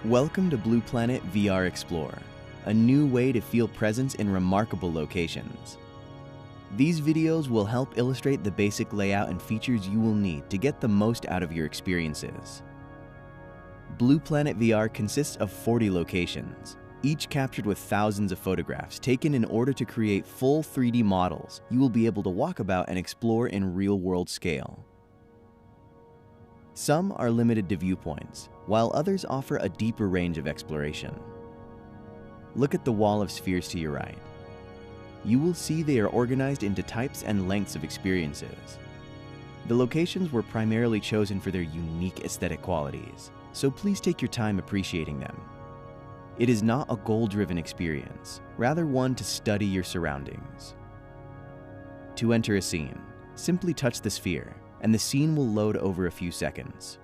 Welcome to BLUEPLANET VR Explorer, a new way to feel presence in remarkable locations. These videos will help illustrate the basic layout and features you will need to get the most out of your experiences. BLUEPLANET VR consists of 40 locations, each captured with thousands of photographs taken in order to create full 3D models you will be able to walk about and explore in real-world scale. Some are limited to viewpoints, while others offer a deeper range of exploration. Look at the wall of spheres to your right. You will see they are organized into types and lengths of experiences. The locations were primarily chosen for their unique aesthetic qualities, so please take your time appreciating them. It is not a goal-driven experience, rather one to study your surroundings. To enter a scene, simply touch the sphere, and the scene will load over a few seconds.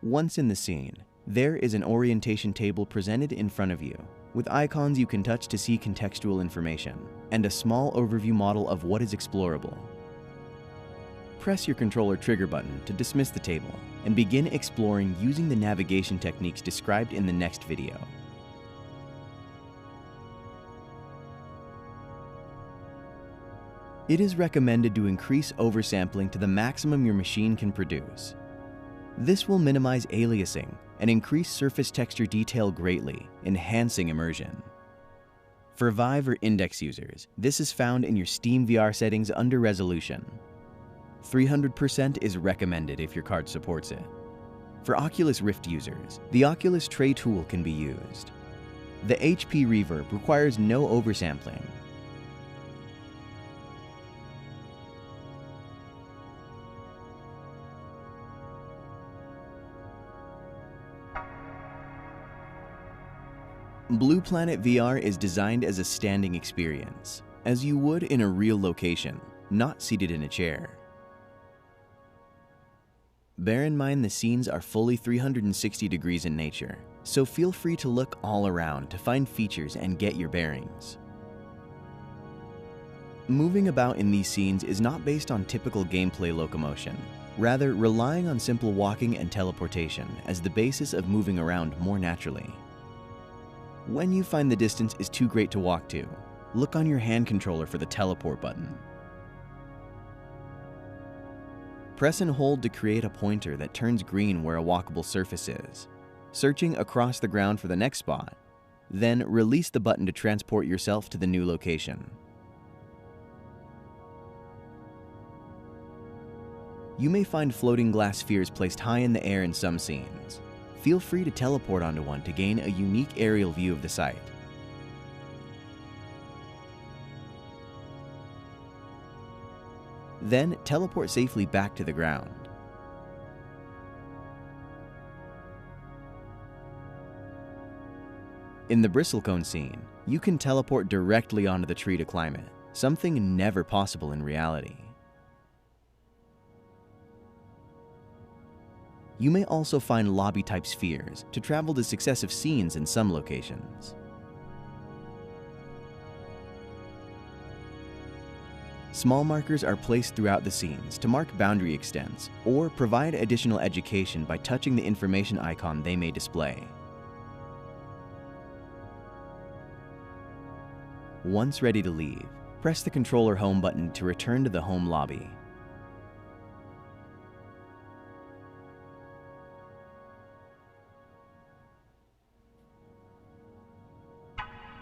Once in the scene, there is an orientation table presented in front of you, with icons you can touch to see contextual information, and a small overview model of what is explorable. Press your controller trigger button to dismiss the table, and begin exploring using the navigation techniques described in the next video. It is recommended to increase oversampling to the maximum your machine can produce. This will minimize aliasing and increase surface texture detail greatly, enhancing immersion. For Vive or Index users, this is found in your Steam VR settings under resolution. 300% is recommended if your card supports it. For Oculus Rift users, the Oculus Tray tool can be used. The HP reverb requires no oversampling. BLUEPLANET VR is designed as a standing experience, as you would in a real location, not seated in a chair. Bear in mind the scenes are fully 360 degrees in nature, so feel free to look all around to find features and get your bearings. Moving about in these scenes is not based on typical gameplay locomotion, rather relying on simple walking and teleportation as the basis of moving around more naturally. When you find the distance is too great to walk to, look on your hand controller for the teleport button. Press and hold to create a pointer that turns green where a walkable surface is, searching across the ground for the next spot, then release the button to transport yourself to the new location. You may find floating glass spheres placed high in the air in some scenes. Feel free to teleport onto one to gain a unique aerial view of the site. Then teleport safely back to the ground. In the bristlecone scene, you can teleport directly onto the tree to climb it, something never possible in reality. You may also find lobby-type spheres to travel to successive scenes in some locations. Small markers are placed throughout the scenes to mark boundary extents or provide additional education by touching the information icon they may display. Once ready to leave, press the controller home button to return to the home lobby.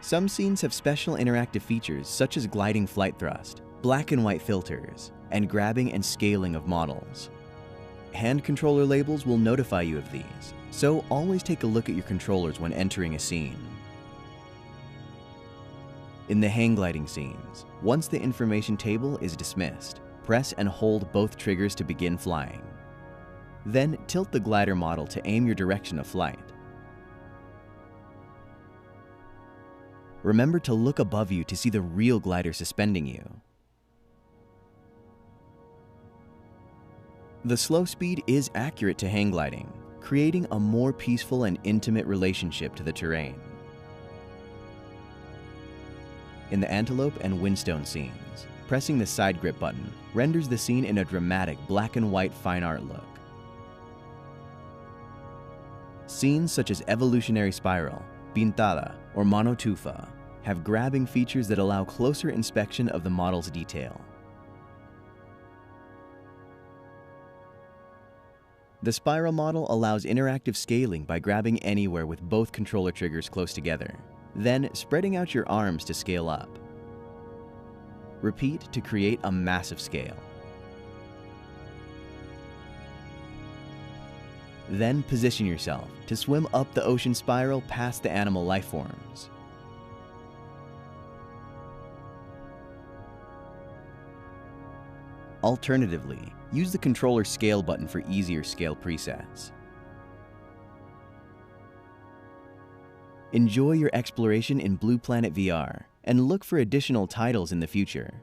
Some scenes have special interactive features such as gliding flight thrust, black and white filters, and grabbing and scaling of models. Hand controller labels will notify you of these, so always take a look at your controllers when entering a scene. In the hang gliding scenes, once the information table is dismissed, press and hold both triggers to begin flying. Then tilt the glider model to aim your direction of flight. Remember to look above you to see the real glider suspending you. The slow speed is accurate to hang gliding, creating a more peaceful and intimate relationship to the terrain. In the antelope and windstone scenes, pressing the side grip button renders the scene in a dramatic black and white fine art look. Scenes such as Evolutionary Spiral, Pintada, or Monotufa have grabbing features that allow closer inspection of the model's detail. The spiral model allows interactive scaling by grabbing anywhere with both controller triggers close together, then spreading out your arms to scale up. Repeat to create a massive scale. Then position yourself to swim up the ocean spiral past the animal life forms. Alternatively, use the controller scale button for easier scale presets. Enjoy your exploration in BLUEPLANET VR and look for additional titles in the future.